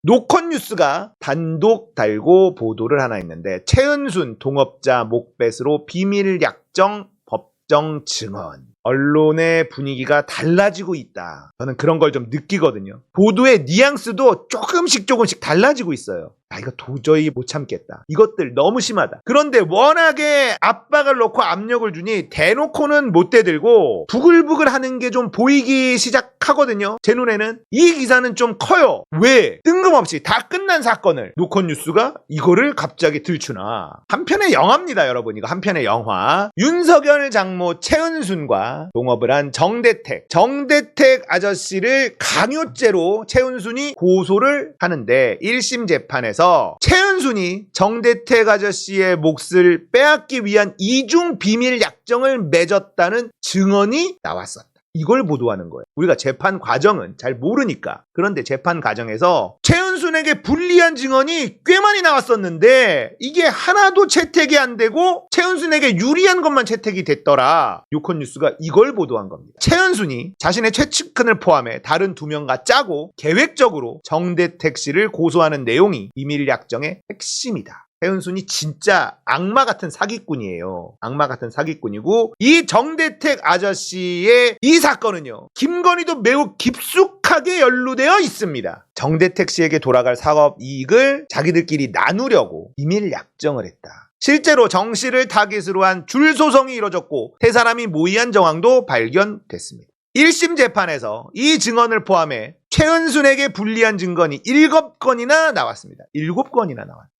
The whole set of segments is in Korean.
노컷뉴스가 단독 달고 보도를 하나 있는데 최은순 동업자 목뱃으로 비밀 약정 법정 증언. 언론의 분위기가 달라지고 있다. 저는 그런 걸 좀 느끼거든요. 보도의 뉘앙스도 조금씩 달라지고 있어요. 이거 도저히 못 참겠다. 이것들 너무 심하다. 그런데 워낙에 압박을 넣고 압력을 주니 대놓고는 못 대들고 부글부글 하는 게 좀 보이기 시작하거든요. 제 눈에는 이 기사는 좀 커요. 왜? 뜬금없이 다 끝난 사건을 노컷뉴스가 이거를 갑자기 들추나. 한편의 영화입니다, 여러분. 이거 한편의 영화. 윤석열 장모 최은순과 동업을 한 정대택 아저씨를 강요죄로 최은순이 고소를 하는데 1심 재판에서 최은순이 정대택 아저씨의 몫을 빼앗기 위한 이중 비밀 약정을 맺었다는 증언이 나왔었다. 이걸 보도하는 거예요. 우리가 재판 과정은 잘 모르니까. 그런데 재판 과정에서 최은순에게 불리한 증언이 꽤 많이 나왔었는데 이게 하나도 채택이 안 되고 최은순에게 유리한 것만 채택이 됐더라. 요컷뉴스가 이걸 보도한 겁니다. 최은순이 자신의 최측근을 포함해 다른 2명과 짜고 계획적으로 정대택 씨를 고소하는 내용이 비밀 약정의 핵심이다. 최은순이 진짜 악마 같은 사기꾼이에요. 악마 같은 사기꾼이고 이 정대택 아저씨의 이 사건은요. 김건희도 매우 깊숙하게 연루되어 있습니다. 정대택 씨에게 돌아갈 사업 이익을 자기들끼리 나누려고 비밀 약정을 했다. 실제로 정 씨를 타깃으로 한 줄소송이 이뤄졌고 세 사람이 모의한 정황도 발견됐습니다. 1심 재판에서 이 증언을 포함해 최은순에게 불리한 증거는 7건이나 나왔습니다. 7건이나 나왔습니다.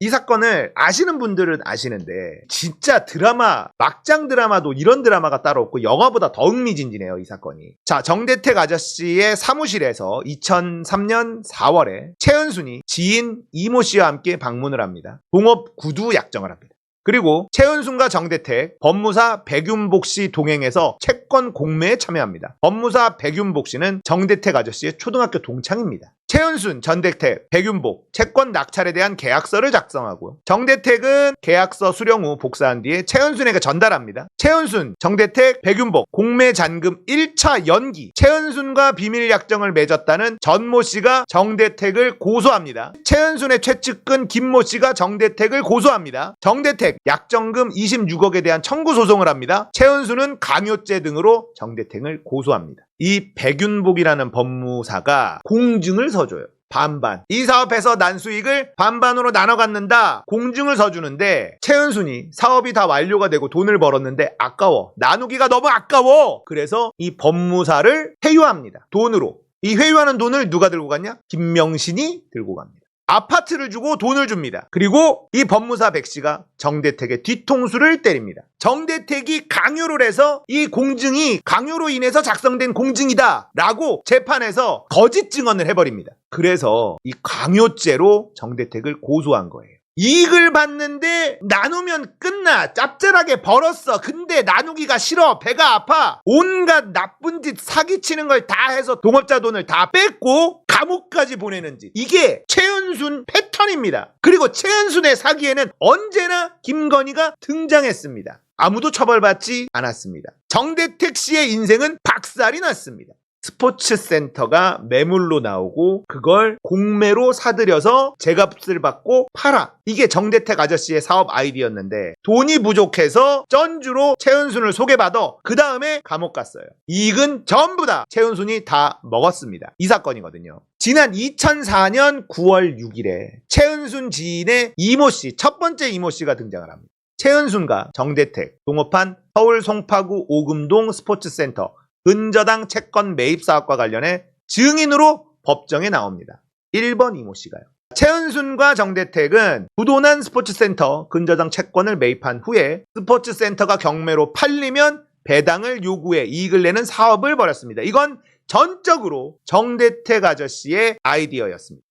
이 사건을 아시는 분들은 아시는데 진짜 드라마, 막장 드라마도 이런 드라마가 따로 없고 영화보다 더 흥미진진해요, 이 사건이. 자, 정대택 아저씨의 사무실에서 2003년 4월에 최은순이 지인 이모 씨와 함께 방문을 합니다. 동업 구두 약정을 합니다. 그리고 최은순과 정대택, 법무사 백윤복 씨 동행해서 채권 공매에 참여합니다. 법무사 백윤복 씨는 정대택 아저씨의 초등학교 동창입니다. 최은순, 정대택, 백윤복 채권 낙찰에 대한 계약서를 작성하고요. 정대택은 계약서 수령 후 복사한 뒤에 최은순에게 전달합니다. 최은순, 정대택, 백윤복 공매 잔금 1차 연기. 최은순과 비밀 약정을 맺었다는 전모 씨가 정대택을 고소합니다. 최은순의 최측근 김모 씨가 정대택을 고소합니다. 정대택 약정금 26억에 대한 청구 소송을 합니다. 최은순은 강요죄 등으로 정대택을 고소합니다. 이 백윤복이라는 법무사가 공증을 서줘요. 반반. 이 사업에서 난 수익을 반반으로 나눠 갖는다. 공증을 서주는데 최은순이 사업이 다 완료가 되고 돈을 벌었는데 아까워. 나누기가 너무 아까워. 그래서 이 법무사를 회유합니다. 돈으로. 이 회유하는 돈을 누가 들고 갔냐? 김명신이 들고 갑니다. 아파트를 주고 돈을 줍니다. 그리고 이 법무사 백씨가 정대택의 뒤통수를 때립니다. 정대택이 강요를 해서 이 공증이 강요로 인해서 작성된 공증이다 라고 재판에서 거짓 증언을 해버립니다. 그래서 이 강요죄로 정대택을 고소한 거예요. 이익을 받는데 나누면 끝나. 짭짤하게 벌었어. 근데 나누기가 싫어. 배가 아파. 온갖 나쁜 짓 사기치는 걸 다 해서 동업자 돈을 다 뺏고 감옥까지 보내는 짓. 이게 최은순 패턴입니다. 그리고 최은순의 사기에는 언제나 김건희가 등장했습니다. 아무도 처벌받지 않았습니다. 정대택 씨의 인생은 박살이 났습니다. 스포츠센터가 매물로 나오고 그걸 공매로 사들여서 제값을 받고 팔아. 이게 정대택 아저씨의 사업 아이디어였는데 돈이 부족해서 전주로 최은순을 소개받아 그 다음에 감옥 갔어요. 이익은 전부 다 최은순이 다 먹었습니다. 이 사건이거든요. 지난 2004년 9월 6일에 최은순 지인의 이모씨, 첫 번째 이모씨가 등장을 합니다. 최은순과 정대택 동업한 서울 송파구 오금동 스포츠센터 근저당 채권 매입 사업과 관련해 증인으로 법정에 나옵니다. 1번 이모씨가요. 최은순과 정대택은 부도난 스포츠센터 근저당 채권을 매입한 후에 스포츠센터가 경매로 팔리면 배당을 요구해 이익을 내는 사업을 벌였습니다. 이건 전적으로 정대택 아저씨의 아이디어였습니다.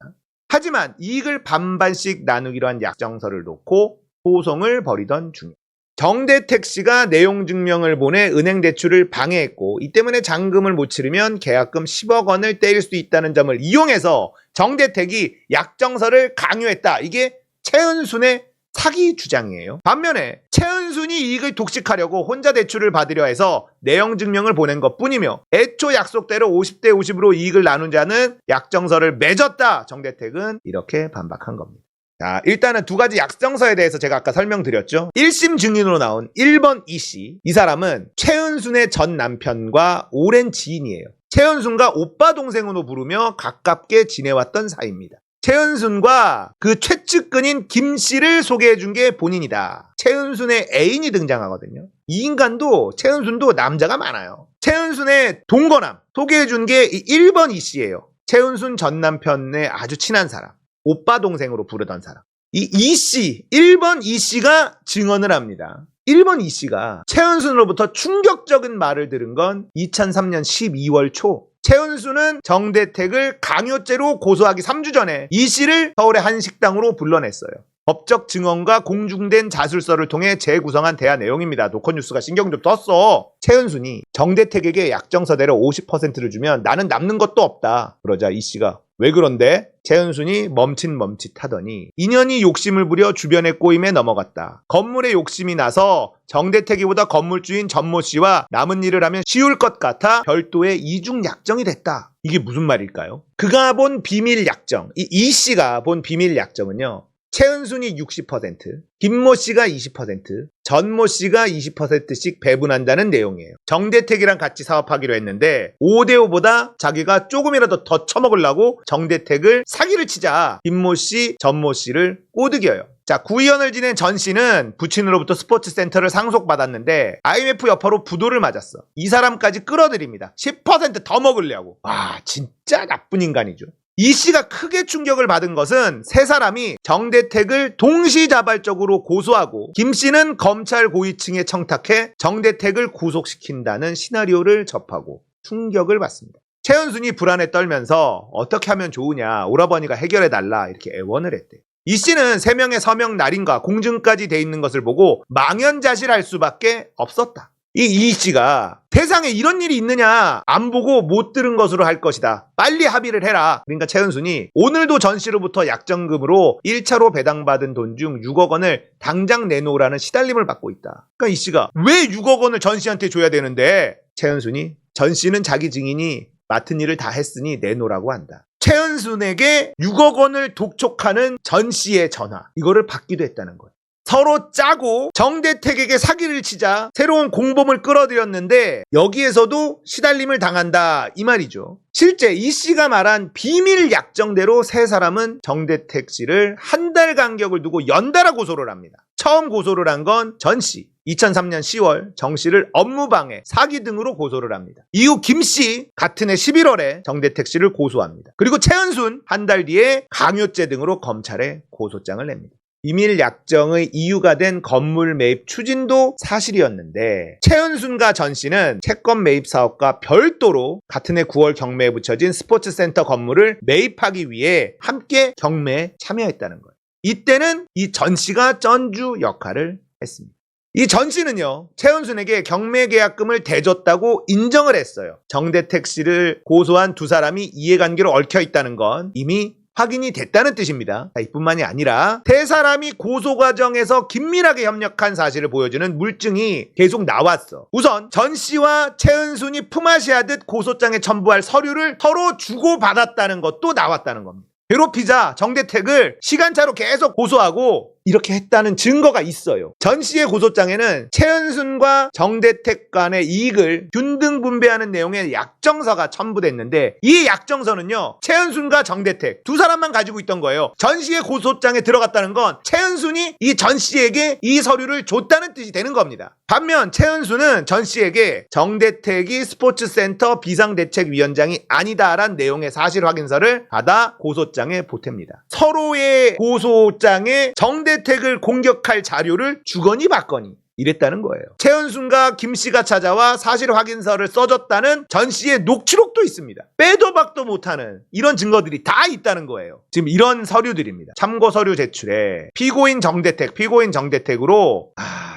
하지만 이익을 반반씩 나누기로 한 약정서를 놓고 소송을 벌이던 중입니다. 정대택 씨가 내용 증명을 보내 은행 대출을 방해했고 이 때문에 잔금을 못 치르면 계약금 10억 원을 떼일 수 있다는 점을 이용해서 정대택이 약정서를 강요했다. 이게 최은순의 사기 주장이에요. 반면에 최은순 최은순이 이익을 독식하려고 혼자 대출을 받으려 해서 내용 증명을 보낸 것뿐이며 애초 약속대로 50대 50으로 이익을 나눈 자는 약정서를 맺었다. 정대택은 이렇게 반박한 겁니다. 자, 일단은 두 가지 약정서에 대해서 제가 아까 설명드렸죠. 1심 증인으로 나온 1번 이씨, 이 사람은 최은순의 전 남편과 오랜 지인이에요. 최은순과 오빠 동생으로 부르며 가깝게 지내왔던 사이입니다. 최은순과 그 최측근인 김씨를 소개해준 게 본인이다. 최은순의 애인이 등장하거든요. 이 인간도 최은순도 남자가 많아요. 최은순의 동거남 소개해준 게 1번 이씨예요. 최은순 전 남편의 아주 친한 사람, 오빠 동생으로 부르던 사람. 이 이씨, 1번 이씨가 증언을 합니다. 1번 이씨가 최은순으로부터 충격적인 말을 들은 건 2003년 12월 초. 최은순은 정대택을 강요죄로 고소하기 3주 전에 이씨를 서울의 한 식당으로 불러냈어요. 법적 증언과 공중된 자술서를 통해 재구성한 대화 내용입니다. 노컷뉴스가 신경 좀 썼어. 최은순이 정대택에게 약정서대로 50%를 주면 나는 남는 것도 없다. 그러자 이씨가 왜 그런데? 최은순이 멈칫하더니 인연이 욕심을 부려 주변의 꼬임에 넘어갔다. 건물에 욕심이 나서 정대택이보다 건물주인 전모 씨와 남은 일을 하면 쉬울 것 같아 별도의 이중 약정이 됐다. 이게 무슨 말일까요? 그가 본 비밀 약정, 이 씨가 본 비밀 약정은요. 최은순이 60%, 김모 씨가 20%, 전모 씨가 20%씩 배분한다는 내용이에요. 정대택이랑 같이 사업하기로 했는데 5대5보다 자기가 조금이라도 더 처먹으려고 정대택을 사기를 치자 김모 씨, 전모 씨를 꼬드겨요. 자, 구의원을 지낸 전 씨는 부친으로부터 스포츠센터를 상속받았는데 IMF 여파로 부도를 맞았어. 이 사람까지 끌어들입니다. 10% 더 먹으려고. 와, 진짜 나쁜 인간이죠. 이 씨가 크게 충격을 받은 것은 세 사람이 정대택을 동시자발적으로 고소하고 김 씨는 검찰 고위층에 청탁해 정대택을 구속시킨다는 시나리오를 접하고 충격을 받습니다. 최은순이 불안에 떨면서 어떻게 하면 좋으냐, 오라버니가 해결해달라 이렇게 애원을 했대요. 이 씨는 3명의 서명 날인과 공증까지 돼 있는 것을 보고 망연자실할 수밖에 없었다. 이 씨가 세상에 이런 일이 있느냐 안 보고 못 들은 것으로 할 것이다. 빨리 합의를 해라. 그러니까 최은순이 오늘도 전 씨로부터 약정금으로 1차로 배당받은 돈 중 6억 원을 당장 내놓으라는 시달림을 받고 있다. 그러니까 이 씨가 왜 6억 원을 전 씨한테 줘야 되는데 최은순이 전 씨는 자기 증인이 맡은 일을 다 했으니 내놓으라고 한다. 최은순에게 6억 원을 독촉하는 전 씨의 전화, 이거를 받기도 했다는 거예요. 서로 짜고 정대택에게 사기를 치자 새로운 공범을 끌어들였는데 여기에서도 시달림을 당한다 이 말이죠. 실제 이 씨가 말한 비밀 약정대로 세 사람은 정대택 씨를 한 달 간격을 두고 연달아 고소를 합니다. 처음 고소를 한 건 전 씨. 2003년 10월 정 씨를 업무방해, 사기 등으로 고소를 합니다. 이후 김 씨 같은 해 11월에 정대택 씨를 고소합니다. 그리고 최은순 한 달 뒤에 강요죄 등으로 검찰에 고소장을 냅니다. 비밀 약정의 이유가 된 건물 매입 추진도 사실이었는데 최은순과 전 씨는 채권 매입 사업과 별도로 같은 해 9월 경매에 붙여진 스포츠센터 건물을 매입하기 위해 함께 경매에 참여했다는 거예요. 이때는 이 전 씨가 전주 역할을 했습니다. 이 전 씨는요, 최은순에게 경매 계약금을 대줬다고 인정을 했어요. 정대택 씨를 고소한 두 사람이 이해관계로 얽혀 있다는 건 이미 확인이 됐다는 뜻입니다. 이뿐만이 아니라 세 사람이 고소 과정에서 긴밀하게 협력한 사실을 보여주는 물증이 계속 나왔어. 우선 전 씨와 최은순이 품앗이하듯 고소장에 첨부할 서류를 서로 주고받았다는 것도 나왔다는 겁니다. 괴롭히자 정대택을 시간차로 계속 고소하고 이렇게 했다는 증거가 있어요. 전 씨의 고소장에는 최은순과 정대택 간의 이익을 균등 분배하는 내용의 약정서가 첨부됐는데 이 약정서는요, 최은순과 정대택 두 사람만 가지고 있던 거예요. 전 씨의 고소장에 들어갔다는 건 최은순이 이 전 씨에게 이 서류를 줬다는 뜻이 되는 겁니다. 반면 최은순은 전 씨에게 정대택이 스포츠센터 비상대책위원장이 아니다라는 내용의 사실 확인서를 받아 고소장에 보탭니다. 서로의 고소장에 정대택을 공격할 자료를 주거니 받거니 이랬다는 거예요. 최은순과 김 씨가 찾아와 사실 확인서를 써줬다는 전 씨의 녹취록도 있습니다. 빼도 박도 못하는 이런 증거들이 다 있다는 거예요. 지금 이런 서류들입니다. 참고 서류 제출에 피고인 정대택으로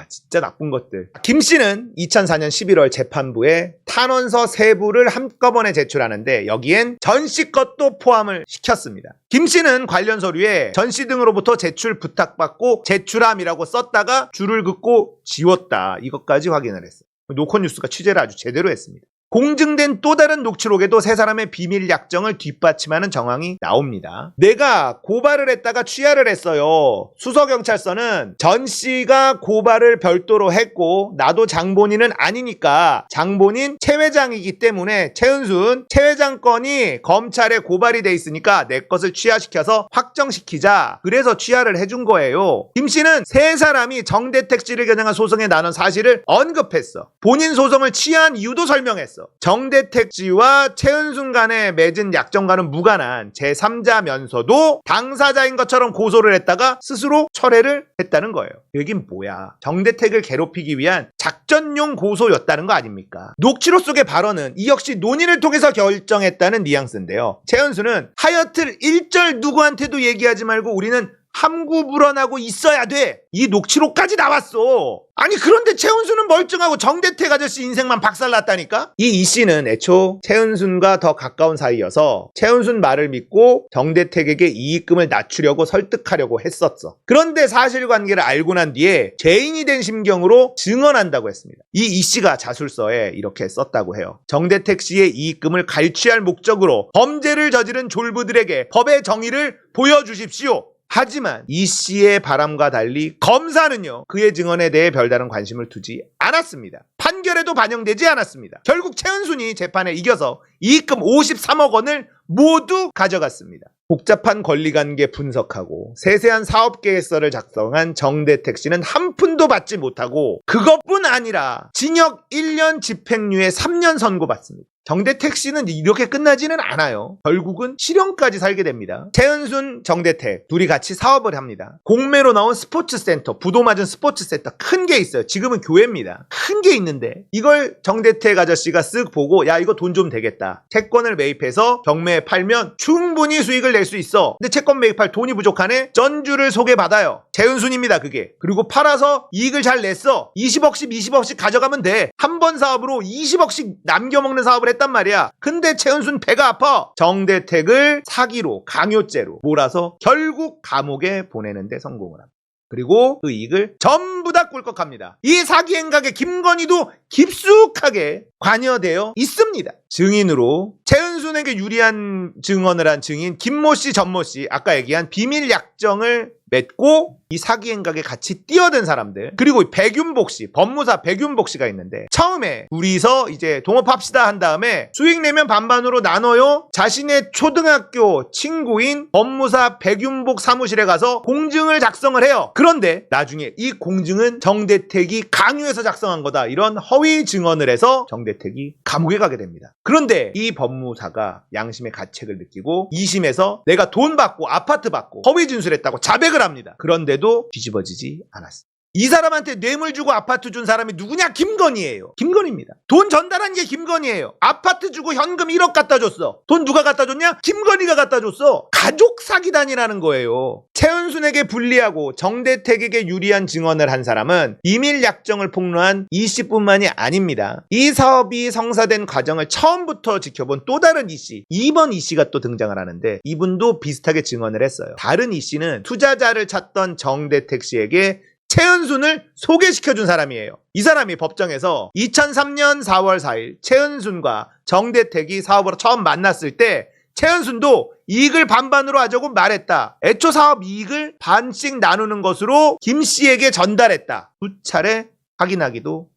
진짜 나쁜 것들. 김 씨는 2004년 11월 재판부에 탄원서 3부를 한꺼번에 제출하는데 여기엔 전 씨 것도 포함을 시켰습니다. 김 씨는 관련 서류에 전 씨 등으로부터 제출 부탁받고 제출함이라고 썼다가 줄을 긋고 지웠다. 이것까지 확인을 했어요. 노컷뉴스가 취재를 아주 제대로 했습니다. 공증된 또 다른 녹취록에도 세 사람의 비밀 약정을 뒷받침하는 정황이 나옵니다. 내가 고발을 했다가 취하를 했어요. 수서경찰서는 전 씨가 고발을 별도로 했고 나도 장본인은 아니니까 장본인 최 회장이기 때문에 최은순 최 회장 건이 검찰에 고발이 돼 있으니까 내 것을 취하시켜서 확정시키자. 그래서 취하를 해준 거예요. 김 씨는 세 사람이 정대택 씨를 겨냥한 소송에 나눈 사실을 언급했어. 본인 소송을 취한 이유도 설명했어. 정대택 씨와 최은순 간에 맺은 약정과는 무관한 제3자면서도 당사자인 것처럼 고소를 했다가 스스로 철회를 했다는 거예요. 여긴 뭐야? 정대택을 괴롭히기 위한 작전용 고소였다는 거 아닙니까? 녹취록 속의 발언은 이 역시 논의를 통해서 결정했다는 뉘앙스인데요. 최은순은 하여튼 일절 누구한테도 얘기하지 말고 우리는 함구불언하고 있어야 돼. 이 녹취록까지 나왔어. 아니 그런데 최은순은 멀쩡하고 정대택 아저씨 인생만 박살났다니까? 이 씨는 애초 최은순과 더 가까운 사이여서 최은순 말을 믿고 정대택에게 이익금을 낮추려고 설득하려고 했었어. 그런데 사실관계를 알고 난 뒤에 죄인이 된 심경으로 증언한다고 했습니다. 이 씨가 자술서에 이렇게 썼다고 해요. 정대택 씨의 이익금을 갈취할 목적으로 범죄를 저지른 졸부들에게 법의 정의를 보여주십시오. 하지만 이 씨의 바람과 달리 검사는요, 그의 증언에 대해 별다른 관심을 두지 않았습니다. 판결에도 반영되지 않았습니다. 결국 최은순이 재판에 이겨서 이익금 53억 원을 모두 가져갔습니다. 복잡한 권리관계 분석하고 세세한 사업계획서를 작성한 정대택 씨는 한 푼도 받지 못하고 그것뿐 아니라 징역 1년 집행유예 3년 선고받습니다. 정대택 씨는 이렇게 끝나지는 않아요. 결국은 실형까지 살게 됩니다. 최은순, 정대택 둘이 같이 사업을 합니다. 공매로 나온 스포츠센터, 부도 맞은 스포츠센터 큰 게 있어요. 지금은 교회입니다. 큰 게 있는데 이걸 정대택 아저씨가 쓱 보고 야 이거 돈 좀 되겠다. 채권을 매입해서 경매에 팔면 충분히 수익을 낼 수 있어. 근데 채권 매입할 돈이 부족하네. 전주를 소개받아요. 최은순입니다 그게. 그리고 팔아서 이익을 잘 냈어. 20억씩 20억씩 가져가면 돼. 한 번 사업으로 20억씩 남겨먹는 사업을 했단 말이야. 근데 최은순 배가 아파. 정대택을 사기로 강요죄로 몰아서 결국 감옥에 보내는데 성공을 합니다. 그리고 그 이익을 전부 다 꿀꺽합니다. 이 사기 행각에 김건희도 깊숙하게 관여되어 있습니다. 증인으로 최은순에게 유리한 증언을 한 증인 김모 씨, 전모 씨, 아까 얘기한 비밀 약정을 맺고 이 사기 행각에 같이 뛰어든 사람들, 그리고 백윤복 씨, 법무사 백윤복 씨가 있는데 처음에 둘이서 이제 동업합시다 한 다음에 수익 내면 반반으로 나눠요. 자신의 초등학교 친구인 법무사 백윤복 사무실에 가서 공증을 작성을 해요. 그런데 나중에 이 공증은 정대택이 강요해서 작성한 거다, 이런 허위 증언을 해서 정대택이 감옥에 가게 됩니다. 그런데 이 법무사가 양심의 가책을 느끼고 2심에서 내가 돈 받고 아파트 받고 허위 진술했다고 자백을 합니다. 그런데도 뒤집어지지 않았습니다. 이 사람한테 뇌물 주고 아파트 준 사람이 누구냐? 김건희예요. 김건희입니다. 돈 전달한 게 김건희예요. 아파트 주고 현금 1억 갖다 줬어. 돈 누가 갖다 줬냐? 김건희가 갖다 줬어. 가족 사기단이라는 거예요. 최은순에게 불리하고 정대택에게 유리한 증언을 한 사람은 비밀 약정을 폭로한 이 씨뿐만이 아닙니다. 이 사업이 성사된 과정을 처음부터 지켜본 또 다른 이 씨, 2번 이 씨가 또 등장을 하는데 이분도 비슷하게 증언을 했어요. 다른 이 씨는 투자자를 찾던 정대택 씨에게 최은순을 소개시켜준 사람이에요. 이 사람이 법정에서 2003년 4월 4일 최은순과 정대택이 사업으로 처음 만났을 때 최은순도 이익을 반반으로 하자고 말했다. 애초 사업 이익을 반씩 나누는 것으로 김 씨에게 전달했다. 두 차례 확인하기도.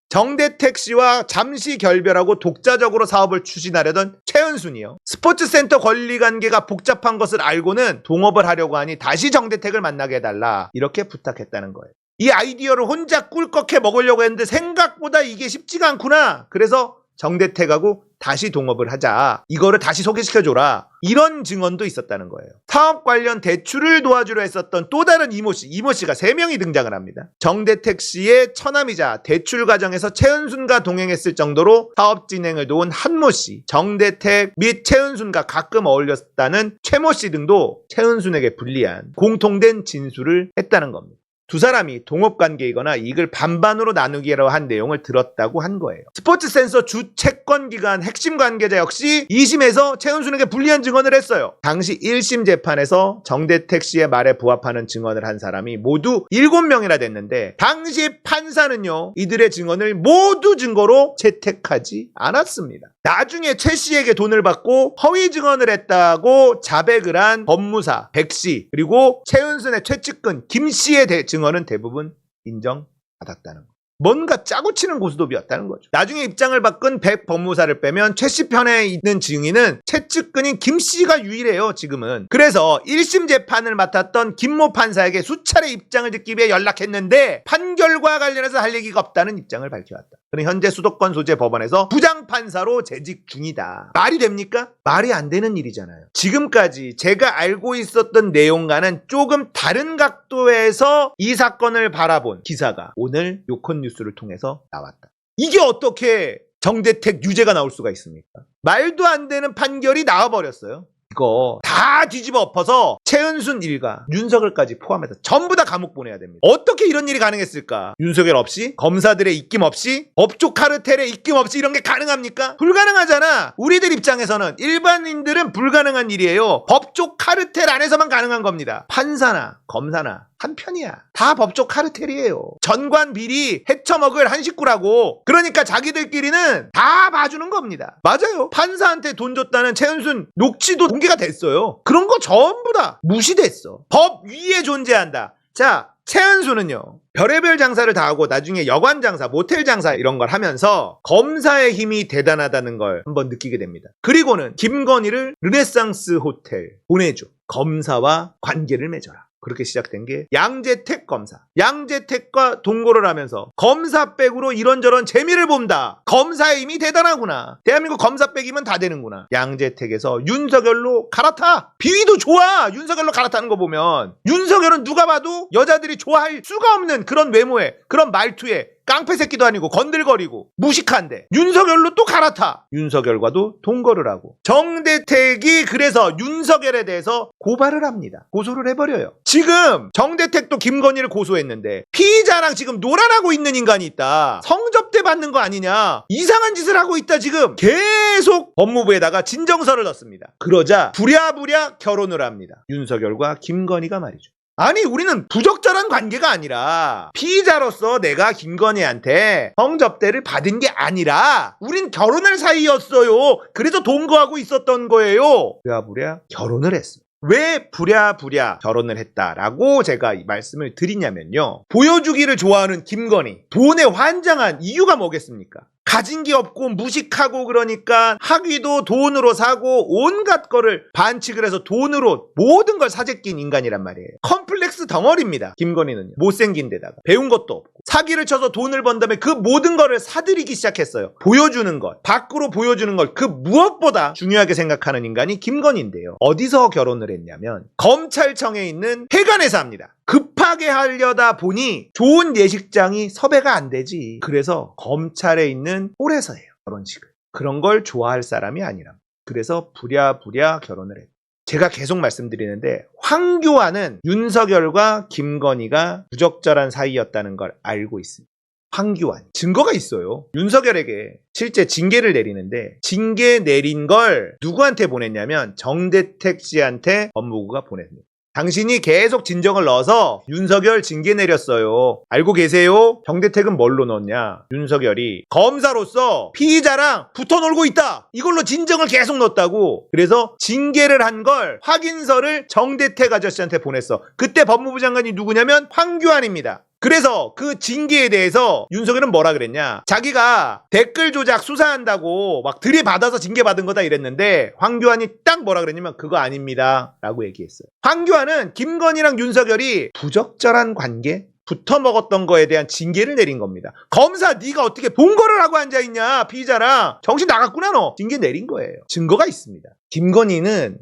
정대택 씨와 잠시 결별하고 독자적으로 사업을 추진하려던 최은순이요. 스포츠센터 권리관계가 복잡한 것을 알고는 동업을 하려고 하니 다시 정대택을 만나게 해달라, 이렇게 부탁했다는 거예요. 이 아이디어를 혼자 꿀꺽해 먹으려고 했는데 생각보다 이게 쉽지가 않구나. 그래서 정대택하고 다시 동업을 하자, 이거를 다시 소개시켜줘라, 이런 증언도 있었다는 거예요. 사업 관련 대출을 도와주려 했었던 또 다른 이모 씨가 3명이 등장을 합니다. 정대택 씨의 처남이자 대출 과정에서 최은순과 동행했을 정도로 사업 진행을 도운 한모 씨, 정대택 및 최은순과 가끔 어울렸다는 최모 씨 등도 최은순에게 불리한 공통된 진술을 했다는 겁니다. 두 사람이 동업관계이거나 이익을 반반으로 나누기로 한 내용을 들었다고 한 거예요. 스포츠센서 주 채권기관 핵심 관계자 역시 2심에서 최은순에게 불리한 증언을 했어요. 당시 1심 재판에서 정대택 씨의 말에 부합하는 증언을 한 사람이 모두 7명이나 됐는데 당시 판사는요, 이들의 증언을 모두 증거로 채택하지 않았습니다. 나중에 최 씨에게 돈을 받고 허위 증언을 했다고 자백을 한 법무사 백 씨, 그리고 최은순의 최측근 김 씨의 증언은 대부분 인정받았다는 거. 뭔가 짜고 치는 고스톱이었다는 거죠. 나중에 입장을 바꾼 백 법무사를 빼면 최 씨 편에 있는 증인은 최측근인 김 씨가 유일해요, 지금은. 그래서 1심 재판을 맡았던 김모 판사에게 수차례 입장을 듣기 위해 연락했는데 판결과 관련해서 할 얘기가 없다는 입장을 밝혀왔다. 그는 현재 수도권 소재 법원에서 부장판사로 재직 중이다. 말이 됩니까? 말이 안 되는 일이잖아요. 지금까지 제가 알고 있었던 내용과는 조금 다른 각도에서 이 사건을 바라본 기사가 오늘 요컨 뉴스를 통해서 나왔다. 이게 어떻게 정대택 유죄가 나올 수가 있습니까? 말도 안 되는 판결이 나와버렸어요. 이거 다 뒤집어 엎어서 최은순 일가, 윤석열까지 포함해서 전부 다 감옥 보내야 됩니다. 어떻게 이런 일이 가능했을까? 윤석열 없이? 검사들의 입김 없이? 법조 카르텔의 입김 없이 이런 게 가능합니까? 불가능하잖아. 우리들 입장에서는, 일반인들은 불가능한 일이에요. 법조 카르텔 안에서만 가능한 겁니다. 판사나 검사나 한편이야. 다 법조 카르텔이에요. 전관 비리 헤쳐먹을 한 식구라고. 그러니까 자기들끼리는 다 봐주는 겁니다. 맞아요. 판사한테 돈 줬다는 최은순 녹취도 공개가 됐어요. 그런 거 전부 다 무시됐어. 법 위에 존재한다. 자, 최은순은요, 별의별 장사를 다 하고 나중에 여관 장사, 모텔 장사 이런 걸 하면서 검사의 힘이 대단하다는 걸 한번 느끼게 됩니다. 그리고는 김건희를 르네상스 호텔 보내줘. 검사와 관계를 맺어라. 그렇게 시작된 게 양재택 검사. 양재택과 동거를 하면서 검사백으로 이런저런 재미를 본다. 검사의 힘이 대단하구나. 대한민국 검사백이면 다 되는구나. 양재택에서 윤석열로 갈아타. 비위도 좋아. 윤석열로 갈아타는 거 보면. 윤석열은 누가 봐도 여자들이 좋아할 수가 없는 그런 외모에, 그런 말투에, 깡패 새끼도 아니고 건들거리고 무식한데 윤석열로 또 갈아타. 윤석열과도 동거를 하고. 정대택이 그래서 윤석열에 대해서 고발을 합니다. 고소를 해버려요. 지금 정대택도 김건희를 고소했는데 피의자랑 지금 놀아나고 있는 인간이 있다. 성접대 받는 거 아니냐. 이상한 짓을 하고 있다. 지금 계속 법무부에다가 진정서를 넣습니다. 그러자 부랴부랴 결혼을 합니다. 윤석열과 김건희가 말이죠. 아니, 우리는 부적절한 관계가 아니라 피의자로서 내가 김건희한테 성접대를 받은 게 아니라 우린 결혼할 사이였어요. 그래서 동거하고 있었던 거예요. 부랴부랴 결혼을 했어요. 왜 부랴부랴 결혼을 했다라고 제가 이 말씀을 드리냐면요, 보여주기를 좋아하는 김건희, 돈에 환장한 이유가 뭐겠습니까? 가진 게 없고 무식하고 그러니까 학위도 돈으로 사고 온갖 거를 반칙을 해서 돈으로 모든 걸 사재낀 인간이란 말이에요. 컴플렉스 덩어리입니다. 김건희는 못생긴 데다가 배운 것도 없고 사기를 쳐서 돈을 번 다음에 그 모든 거를 사들이기 시작했어요. 보여주는 것, 밖으로 보여주는 걸 그 무엇보다 중요하게 생각하는 인간이 김건희인데요. 어디서 결혼을 했냐면 검찰청에 있는 회관에서 합니다. 급하게 하려다 보니 좋은 예식장이 섭외가 안 되지. 그래서 검찰에 있는 홀에서 해요, 결혼식을. 그런 걸 좋아할 사람이 아니라. 그래서 부랴부랴 결혼을 해요. 제가 계속 말씀드리는데 황교안은 윤석열과 김건희가 부적절한 사이였다는 걸 알고 있습니다. 황교안 증거가 있어요. 윤석열에게 실제 징계를 내리는데 징계 내린 걸 누구한테 보냈냐면 정대택 씨한테 법무부가 보냈습니다. 당신이 계속 진정을 넣어서 윤석열 징계 내렸어요. 알고 계세요? 정대택은 뭘로 넣었냐? 윤석열이 검사로서 피의자랑 붙어 놀고 있다. 이걸로 진정을 계속 넣었다고. 그래서 징계를 한 걸 확인서를 정대택 아저씨한테 보냈어. 그때 법무부 장관이 누구냐면 황교안입니다. 그래서 그 징계에 대해서 윤석열은 뭐라 그랬냐? 자기가 댓글 조작 수사한다고 막 들이받아서 징계받은 거다 이랬는데 황교안이 딱 뭐라 그랬냐면 그거 아닙니다 라고 얘기했어요. 황교안은 김건희랑 윤석열이 부적절한 관계? 붙어 먹었던 거에 대한 징계를 내린 겁니다. 검사 네가 어떻게 본거를 하고 앉아있냐? 피의자랑 정신 나갔구나 너. 징계 내린 거예요. 증거가 있습니다. 김건희는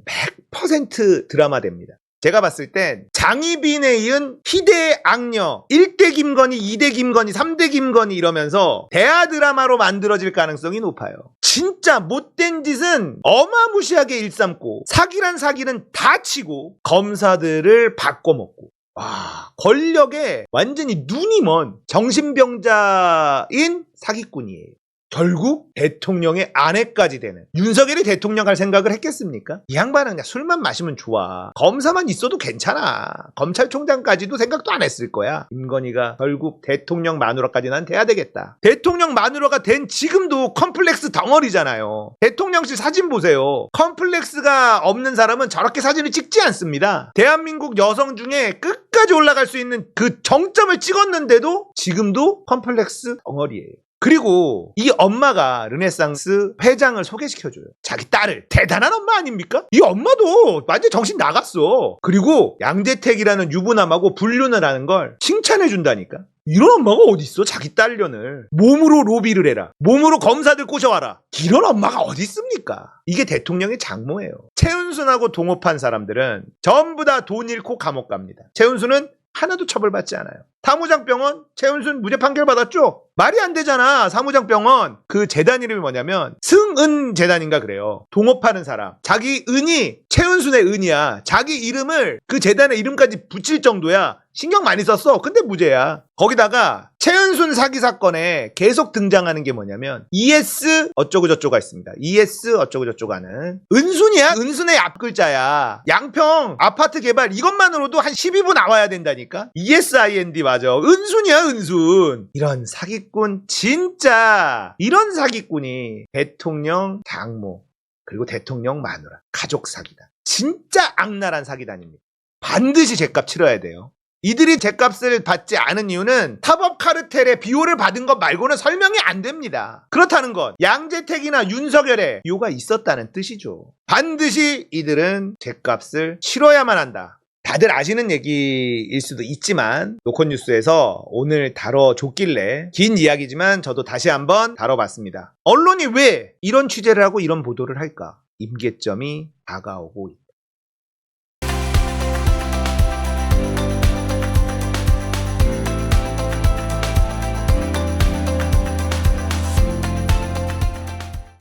100% 드라마됩니다. 제가 봤을 땐 장희빈에 이은 희대의 악녀 1대 김건희, 2대 김건희, 3대 김건희 이러면서 대하 드라마로 만들어질 가능성이 높아요. 진짜 못된 짓은 어마무시하게 일삼고 사기란 사기는 다 치고 검사들을 바꿔먹고 와, 권력에 완전히 눈이 먼 정신병자인 사기꾼이에요. 결국 대통령의 아내까지 되는. 윤석열이 대통령 할 생각을 했겠습니까? 이 양반은 그냥 술만 마시면 좋아. 검사만 있어도 괜찮아. 검찰총장까지도 생각도 안 했을 거야. 김건희가 결국 대통령 마누라까지 난 돼야 되겠다. 대통령 마누라가 된 지금도 컴플렉스 덩어리잖아요. 대통령실 사진 보세요. 컴플렉스가 없는 사람은 저렇게 사진을 찍지 않습니다. 대한민국 여성 중에 끝까지 올라갈 수 있는 그 정점을 찍었는데도 지금도 컴플렉스 덩어리예요. 그리고 이 엄마가 르네상스 회장을 소개시켜줘요. 자기 딸을. 대단한 엄마 아닙니까? 이 엄마도 완전 정신 나갔어. 그리고 양재택이라는 유부남하고 불륜을 하는 걸 칭찬해준다니까. 이런 엄마가 어딨어? 자기 딸년을 몸으로 로비를 해라. 몸으로 검사들 꼬셔와라. 이런 엄마가 어디 있습니까? 이게 대통령의 장모예요. 최은순하고 동업한 사람들은 전부 다 돈 잃고 감옥 갑니다. 최은순은 하나도 처벌받지 않아요. 사무장병원 최은순 무죄 판결 받았죠? 말이 안 되잖아. 사무장병원 그 재단 이름이 뭐냐면 승은 재단인가 그래요. 동업하는 사람. 자기 은이 최은순의 은이야. 자기 이름을 그 재단의 이름까지 붙일 정도야. 신경 많이 썼어. 근데 무죄야. 거기다가 최은순 사기 사건에 계속 등장하는 게 뭐냐면 ES 어쩌고저쩌고가 있습니다. ES 어쩌고저쩌고 하는 은순이야. 은순의 앞글자야. 양평 아파트 개발 이것만으로도 한 12부 나와야 된다니까. ESIND 맞아. 은순이야 은순. 이런 사기꾼 진짜 이런 사기꾼이 대통령 장모 그리고 대통령 마누라 가족 사기단. 진짜 악랄한 사기단입니다. 반드시 죗값 치러야 돼요. 이들이 죗값을 받지 않은 이유는 타법 카르텔의 비호를 받은 것 말고는 설명이 안 됩니다. 그렇다는 것, 양재택이나 윤석열의 비호가 있었다는 뜻이죠. 반드시 이들은 죗값을 치러야만 한다. 다들 아시는 얘기일 수도 있지만 노컷뉴스에서 오늘 다뤄줬길래 긴 이야기지만 저도 다시 한번 다뤄봤습니다. 언론이 왜 이런 취재를 하고 이런 보도를 할까? 임계점이 다가오고 있다.